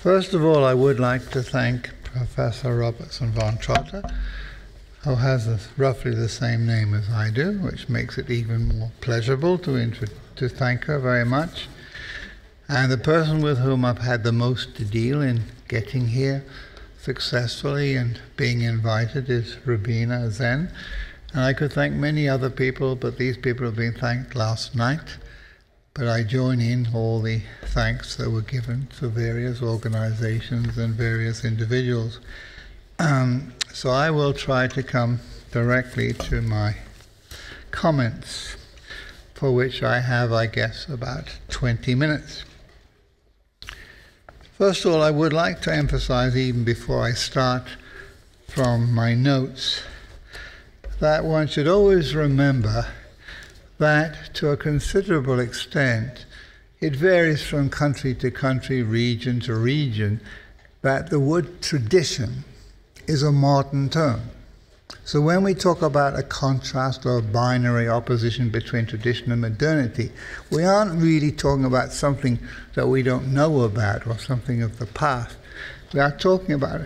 First of all, I would like to thank Professor Robertson von Trotter, who has roughly the same name as I do, which makes it even more pleasurable to thank her very much. And the person with whom I've had the most to deal in getting here successfully and being invited is Rubina Zen. And I could thank many other people, but these people have been thanked last night. But I join in all the thanks that were given to various organizations and various individuals. So I will try to come directly to my comments, for which I have, I guess, about 20 minutes. First of all, I would like to emphasize, even before I start from my notes, that one should always remember that to a considerable extent it varies from country to country, region to region, that the word tradition is a modern term. So when we talk about a contrast or a binary opposition between tradition and modernity, we aren't really talking about something that we don't know about or something of the past. We are talking about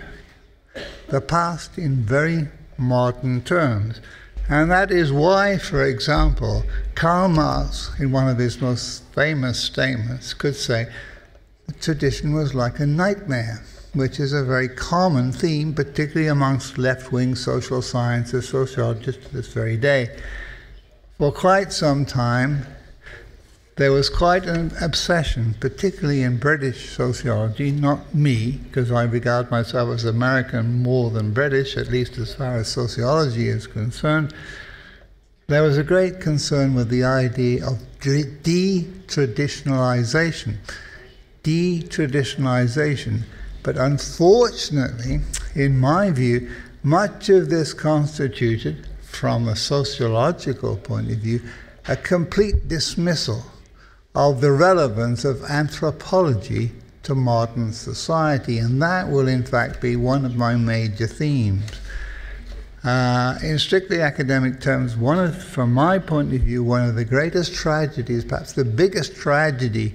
the past in very modern terms. And that is why, for example, Karl Marx, in one of his most famous statements, could say, tradition was like a nightmare, which is a very common theme, particularly amongst left-wing social sciences, sociologists to this very day. For quite some time, there was quite an obsession, particularly in British sociology, not me, because I regard myself as American more than British, at least as far as sociology is concerned. There was a great concern with the idea of de-traditionalization. De-traditionalization. But unfortunately, in my view, much of this constituted, from a sociological point of view, a complete dismissal of the relevance of anthropology to modern society, and that will in fact be one of my major themes. In strictly academic terms, from my point of view, one of the greatest tragedies, perhaps the biggest tragedy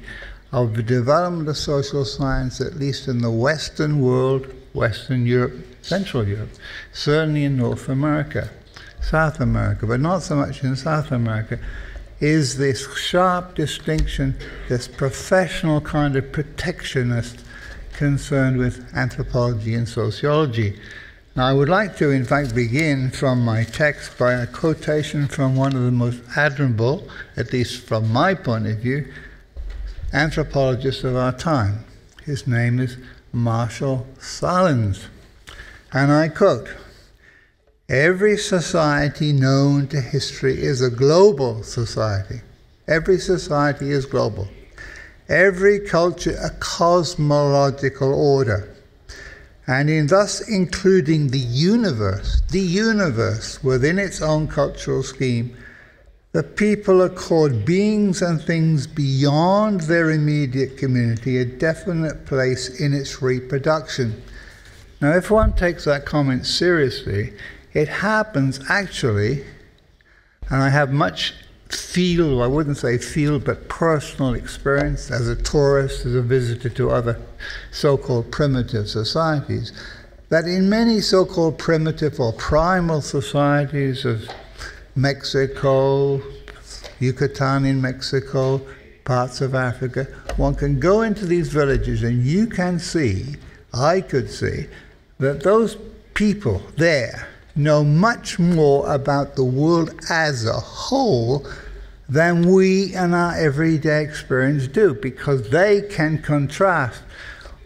of the development of social science, at least in the Western world, Western Europe, Central Europe, certainly in North America, South America, but not so much in South America, is this sharp distinction, this professional kind of protectionist concern with anthropology and sociology. Now, I would like to, in fact, begin from my text by a quotation from one of the most admirable, at least from my point of view, anthropologists of our time. His name is Marshall Sahlins. And I quote, "Every society known to history is a global society. Every society is global. Every culture a cosmological order. And in thus including the universe within its own cultural scheme, the people accord beings and things beyond their immediate community a definite place in its reproduction." Now, if one takes that comment seriously, it happens actually, and I have much field, I wouldn't say field, but personal experience as a tourist, as a visitor to other so-called primitive societies, that in many so-called primitive or primal societies of Mexico, Yucatan in Mexico, parts of Africa, one can go into these villages and you can see, I could see, that those people there know much more about the world as a whole than we in our everyday experience do, because they can contrast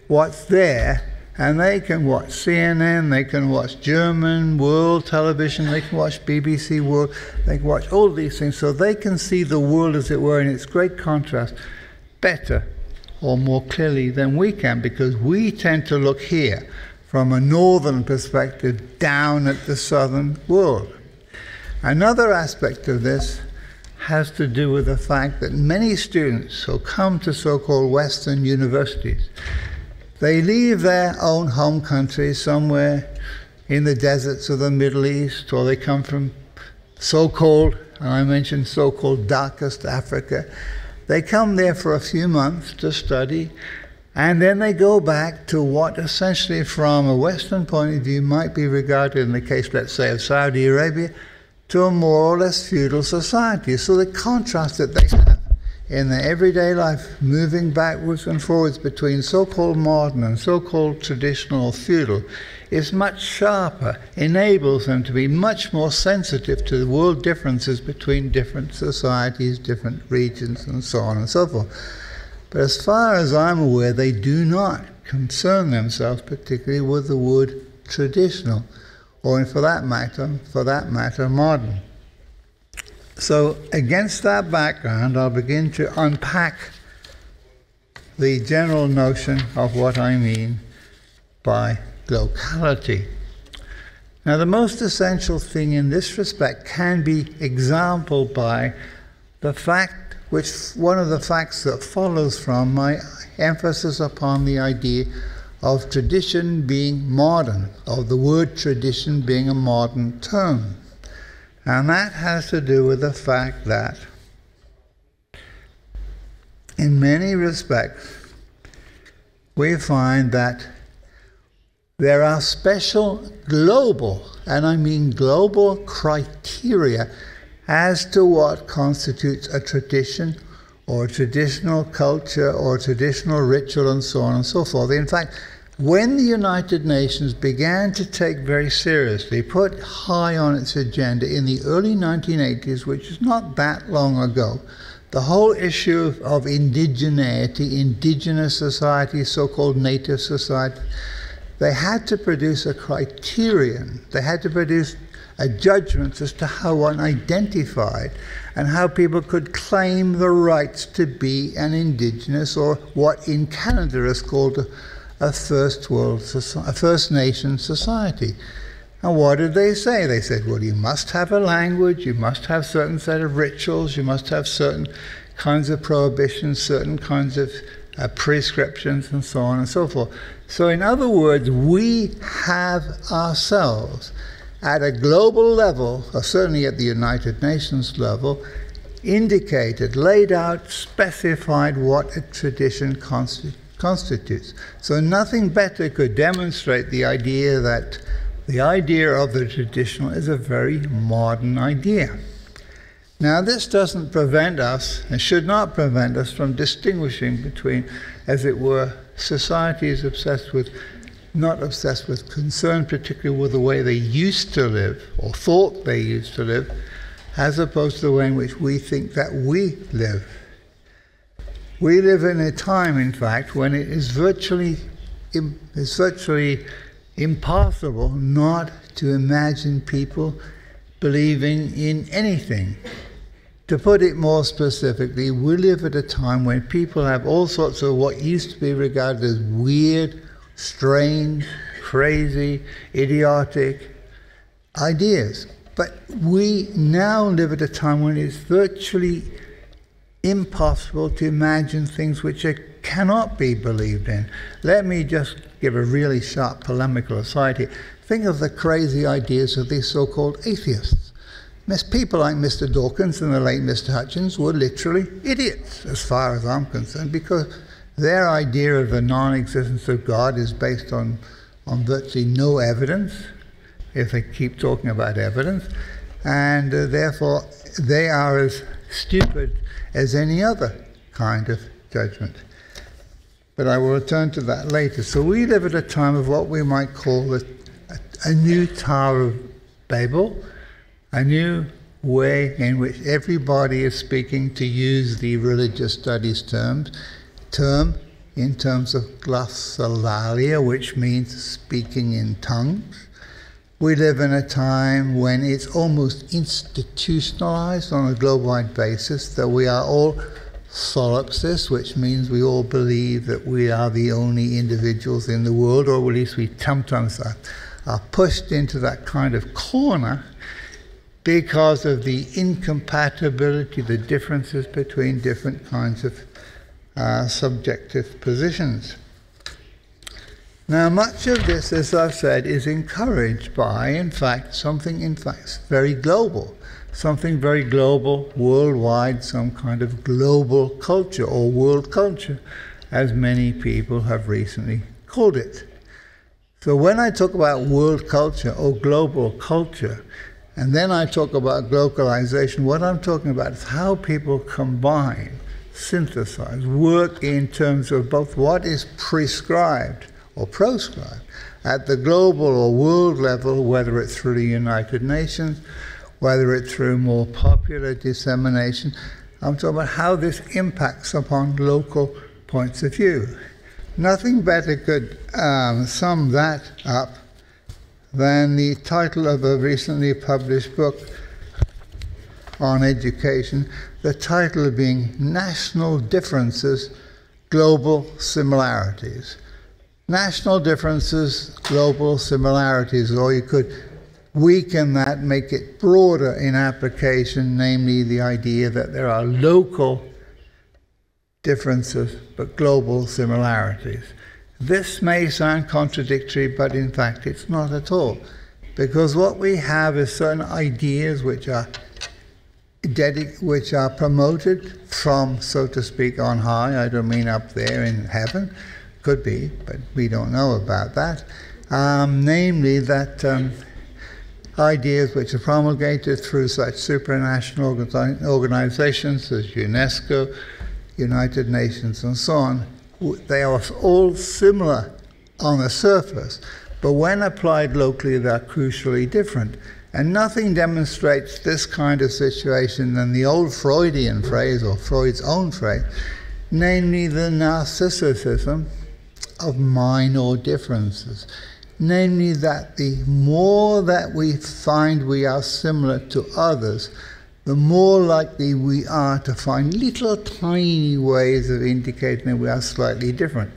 what's there, and they can watch CNN, they can watch German world television, they can watch BBC World, they can watch all these things, so they can see the world, as it were, in its great contrast better or more clearly than we can, because we tend to look here from a northern perspective down at the southern world. Another aspect of this has to do with the fact that many students who come to so-called Western universities, they leave their own home country somewhere in the deserts of the Middle East, or they come from so-called, and I mentioned so-called darkest Africa. They come there for a few months to study, And then they go back to what essentially from a Western point of view might be regarded in the case, let's say, of Saudi Arabia, to a more or less feudal society. So the contrast that they have in their everyday life, moving backwards and forwards between so-called modern and so-called traditional or feudal, is much sharper, enables them to be much more sensitive to the world differences between different societies, different regions, and so on and so forth. But as far as I'm aware, they do not concern themselves particularly with the word traditional, or for that matter, modern. So against that background, I'll begin to unpack the general notion of what I mean by globality. Now, the most essential thing in this respect can be exampled by the fact, one of the facts that follows from my emphasis upon the idea of tradition being modern, of the word tradition being a modern term. And that has to do with the fact that in many respects we find that there are special global, and I mean global, criteria as to what constitutes a tradition or a traditional culture or a traditional ritual and so on and so forth. In fact, when the United Nations began to take very seriously, put high on its agenda in the early 1980s, which is not that long ago, the whole issue of indigeneity, indigenous society, so-called native society, they had to produce a criterion. They had to produce a judgment as to how one identified and how people could claim the rights to be an indigenous, or what in Canada is called a First Nation society. And what did they say? They said, well, you must have a language, you must have certain set of rituals, you must have certain kinds of prohibitions, certain kinds of prescriptions, and so on and so forth. So in other words, we have ourselves at a global level, or certainly at the United Nations level, indicated, laid out, specified what a tradition constitutes. So nothing better could demonstrate the idea that the idea of the traditional is a very modern idea. Now, this doesn't prevent us, and should not prevent us, from distinguishing between, as it were, societies not obsessed with, concerned particularly with the way they used to live, or thought they used to live, as opposed to the way in which we think that we live. We live in a time, in fact, when it is virtually impossible not to imagine people believing in anything. To put it more specifically, we live at a time when people have all sorts of what used to be regarded as weird, strange, crazy, idiotic ideas. But we now live at a time when it's virtually impossible to imagine things which cannot be believed in. Let me just give a really sharp polemical aside here. Think of the crazy ideas of these so-called atheists. People like Mr. Dawkins and the late Mr. Hutchins were literally idiots, as far as I'm concerned, because their idea of the non-existence of God is based on virtually no evidence, if they keep talking about evidence, and therefore they are as stupid as any other kind of judgment. But I will return to that later. So we live at a time of what we might call a new Tower of Babel, a new way in which everybody is speaking, to use the religious studies term in terms of glossolalia, which means speaking in tongues. We live in a time when it's almost institutionalized on a global-wide basis that we are all solipsists, which means we all believe that we are the only individuals in the world, or at least we sometimes are pushed into that kind of corner because of the incompatibility, the differences between different kinds of subjective positions. Now, much of this, as I've said, is encouraged by, in fact, something very global. Something very global, worldwide, some kind of global culture or world culture. as many people have recently called it. So when I talk about world culture or global culture, and then I talk about globalization, what I'm talking about is how people combine, synthesize, work in terms of both what is prescribed or proscribed at the global or world level, whether it's through the United Nations, whether it's through more popular dissemination. I'm talking about how this impacts upon local points of view. Nothing better could sum that up than the title of a recently published book on education, the title being National Differences, Global Similarities. National differences, global similarities, or you could weaken that, make it broader in application, namely the idea that there are local differences but global similarities. This may sound contradictory, but in fact it's not at all, because what we have is certain ideas which are promoted from, so to speak, on high. I don't mean up there in heaven, could be, but we don't know about that. Namely that ideas which are promulgated through such supranational organizations as UNESCO, United Nations and so on, they are all similar on the surface, but when applied locally they're crucially different. And nothing demonstrates this kind of situation than the old Freudian phrase, or Freud's own phrase, namely the narcissism of minor differences. Namely that the more that we find we are similar to others, the more likely we are to find little tiny ways of indicating that we are slightly different.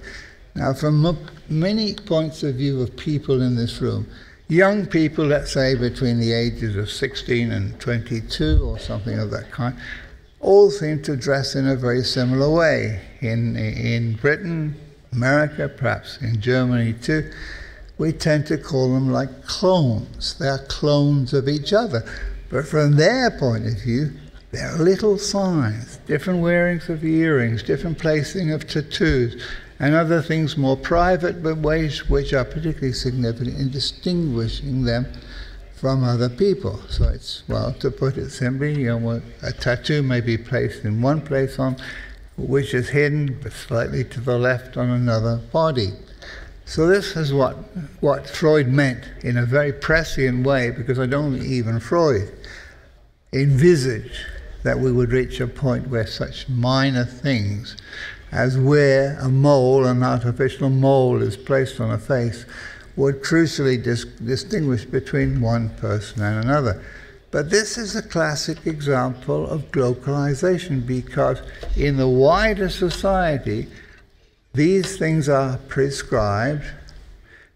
Now, from many points of view of people in this room, young people, let's say between the ages of 16 and 22 or something of that kind, all seem to dress in a very similar way. In Britain, America, perhaps in Germany too, we tend to call them like clones. They are clones of each other. But from their point of view, there are little signs, different wearings of earrings, different placing of tattoos, and other things more private, but ways which are particularly significant in distinguishing them from other people. So it's, well, to put it simply, a tattoo may be placed in one place on which is hidden, but slightly to the left on another body. So this is what Freud meant in a very prescient way, because I don't think even Freud envisaged that we would reach a point where such minor things as where a mole, an artificial mole, is placed on a face, would crucially distinguish between one person and another. But this is a classic example of globalization, because in the wider society, these things are prescribed,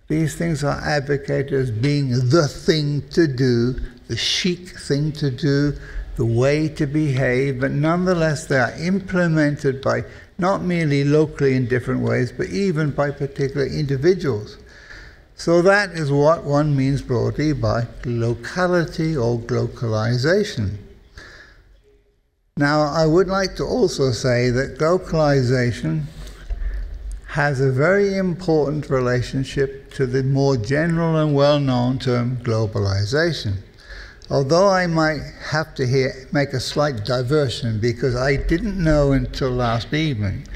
these things are advocated as being the thing to do, the chic thing to do, the way to behave, but nonetheless they are implemented by not merely locally in different ways, but even by particular individuals. So that is what one means broadly by locality or globalization. Now, I would like to also say that globalization has a very important relationship to the more general and well-known term globalization. Although I might have to make a slight diversion, because I didn't know until last evening,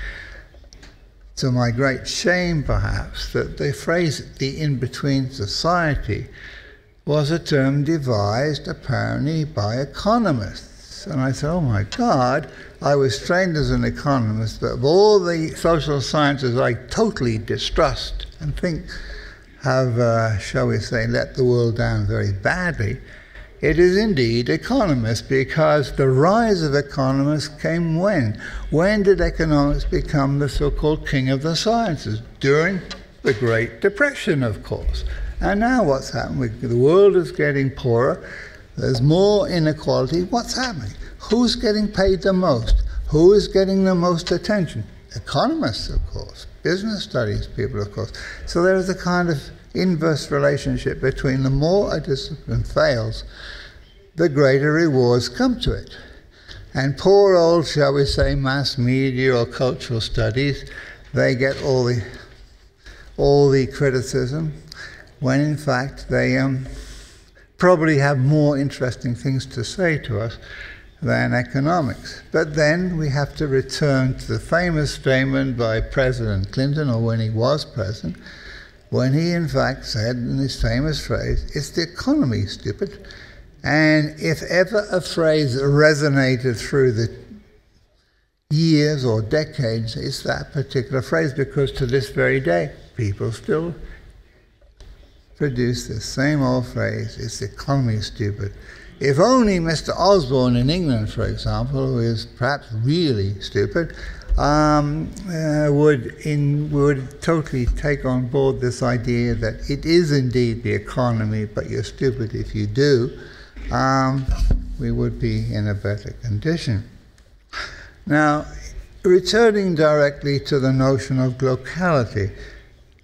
to my great shame perhaps, that the phrase the in-between society was a term devised apparently by economists. And I said, oh my God, I was trained as an economist, but of all the social sciences I totally distrust and think have, shall we say, let the world down very badly, it is indeed economists, because the rise of economists came when? When did economics become the so-called king of the sciences? During the Great Depression, of course. And now what's happening? The world is getting poorer. There's more inequality. What's happening? Who's getting paid the most? Who is getting the most attention? Economists, of course. Business studies people, of course. So there is a kind of inverse relationship between the more a discipline fails, the greater rewards come to it. And poor old, shall we say, mass media or cultural studies they get all the criticism, when in fact they probably have more interesting things to say to us than economics. But then we have to return to the famous statement by President Clinton, or when he was president, when he in fact said in his famous phrase, "It's the economy, stupid." And if ever a phrase resonated through the years or decades, it's that particular phrase, because to this very day, people still produce the same old phrase, "It's the economy, stupid." If only Mr. Osborne in England, for example, who is perhaps really stupid, would totally take on board this idea that it is indeed the economy, but you're stupid if you do, we would be in a better condition. Now, returning directly to the notion of glocality,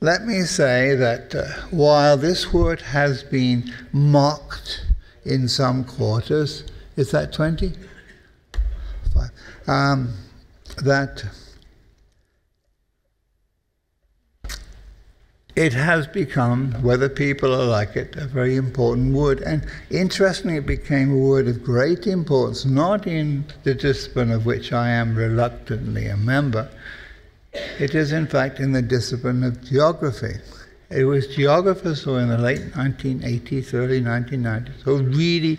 let me say that while this word has been mocked in some quarters, is that 20? 5. That it has become, whether people are like it, a very important word. And interestingly, it became a word of great importance, not in the discipline of which I am reluctantly a member. It is, in fact, in the discipline of geography. It was geographers who in the late 1980s, early 1990s, who really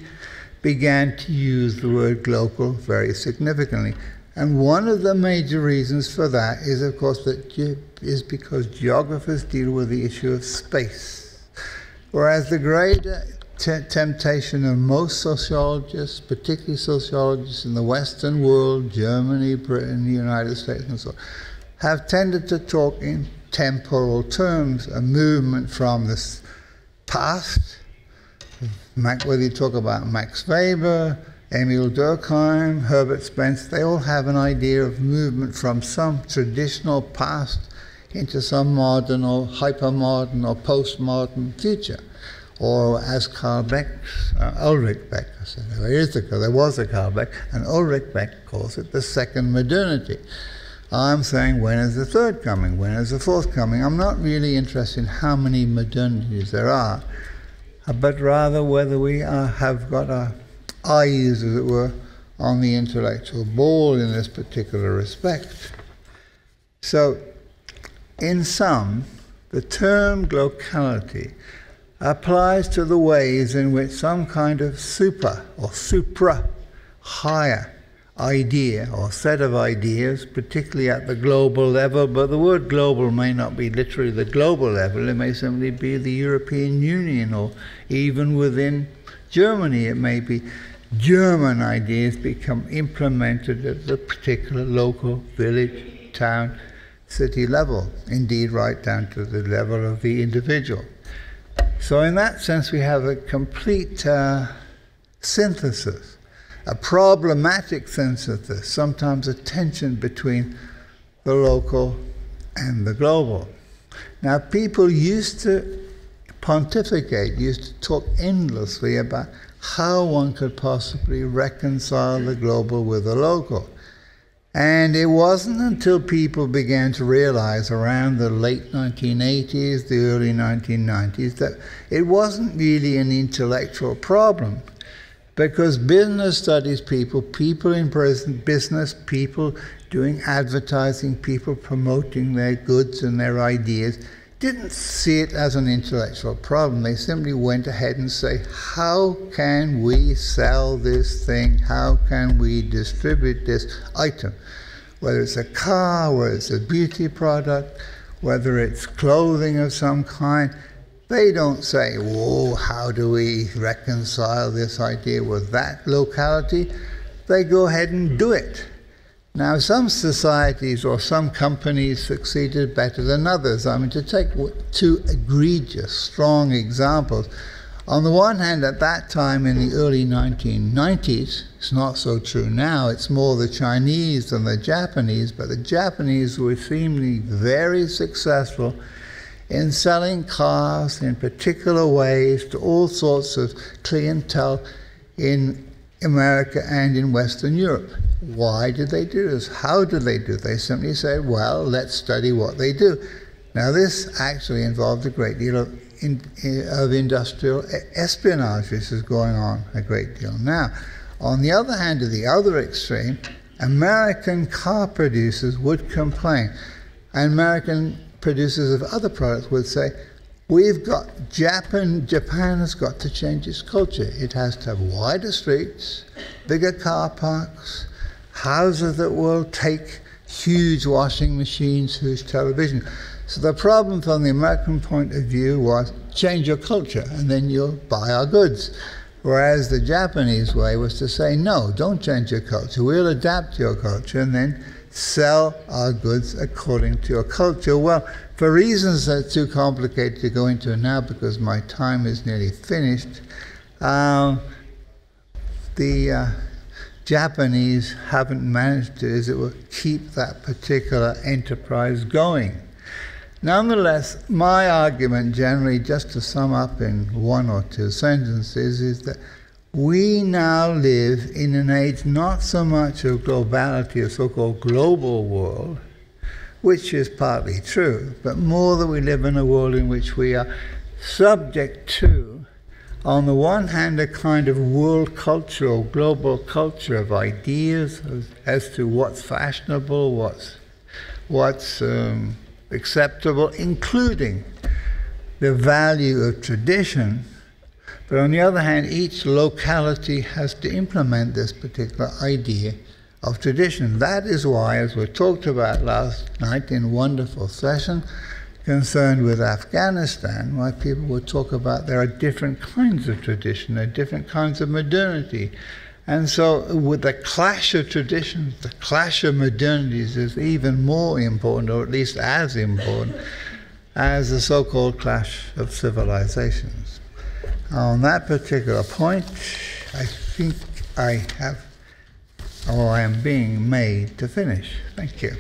began to use the word global very significantly. And one of the major reasons for that is, of course, because geographers deal with the issue of space. Whereas the greater temptation of most sociologists, particularly sociologists in the Western world, Germany, Britain, the United States, and so on, have tended to talk in temporal terms, a movement from the past, whether you talk about Max Weber, Emil Durkheim, Herbert Spencer, they all have an idea of movement from some traditional past into some modern or hypermodern or postmodern future. Or as Ulrich Beck, there was a Karl Beck, and Ulrich Beck calls it the second modernity. I'm saying, when is the third coming? When is the fourth coming? I'm not really interested in how many modernities there are, but rather whether we have got our eyes, as it were, on the intellectual ball in this particular respect. So, in sum, the term glocality applies to the ways in which some kind of super or supra-higher idea or set of ideas, particularly at the global level, but the word global may not be literally the global level, it may simply be the European Union, or even within Germany it may be German ideas become implemented at the particular local village, town, city level, indeed right down to the level of the individual. So in that sense we have a complete synthesis, a problematic synthesis, sometimes a tension between the local and the global. Now, people used to pontificate, used to talk endlessly about how one could possibly reconcile the global with the local. And it wasn't until people began to realize around the late 1980s, the early 1990s, that it wasn't really an intellectual problem. Because business studies people, people in business, people doing advertising, people promoting their goods and their ideas, didn't see it as an intellectual problem. They simply went ahead and say, how can we sell this thing? How can we distribute this item? Whether it's a car, whether it's a beauty product, whether it's clothing of some kind, they don't say, whoa, how do we reconcile this idea with that locality? They go ahead and do it. Now, some societies or some companies succeeded better than others. I mean, to take two egregious, strong examples. On the one hand, at that time in the early 1990s, it's not so true now, it's more the Chinese than the Japanese, but the Japanese were seemingly very successful in selling cars in particular ways to all sorts of clientele in America and in Western Europe. why did they do this? How did they do it? They simply say, well, let's study what they do. Now, this actually involved a great deal of industrial espionage, which is going on a great deal now. On the other hand, at the other extreme, American car producers would complain, and American producers of other products would say, Japan has got to change its culture. It has to have wider streets, bigger car parks, houses that will take huge washing machines, huge television. So the problem from the American point of view was change your culture and then you'll buy our goods. Whereas the Japanese way was to say, no, don't change your culture. We'll adapt to your culture and then sell our goods according to your culture. Well, for reasons that are too complicated to go into now because my time is nearly finished, the Japanese haven't managed to, as it were, keep that particular enterprise going. Nonetheless, my argument generally, just to sum up in one or two sentences, is that we now live in an age not so much of globality, a so-called global world, which is partly true, but more that we live in a world in which we are subject to, on the one hand, a kind of world culture or global culture of ideas as to what's fashionable, what's acceptable, including the value of tradition. But on the other hand, each locality has to implement this particular idea of tradition. That is why, as we talked about last night in a wonderful session concerned with Afghanistan, why people would talk about there are different kinds of tradition, there are different kinds of modernity. And so with the clash of traditions, the clash of modernities is even more important, or at least as important, as the so-called clash of civilizations. On that particular point, I think I am being made to finish. Thank you.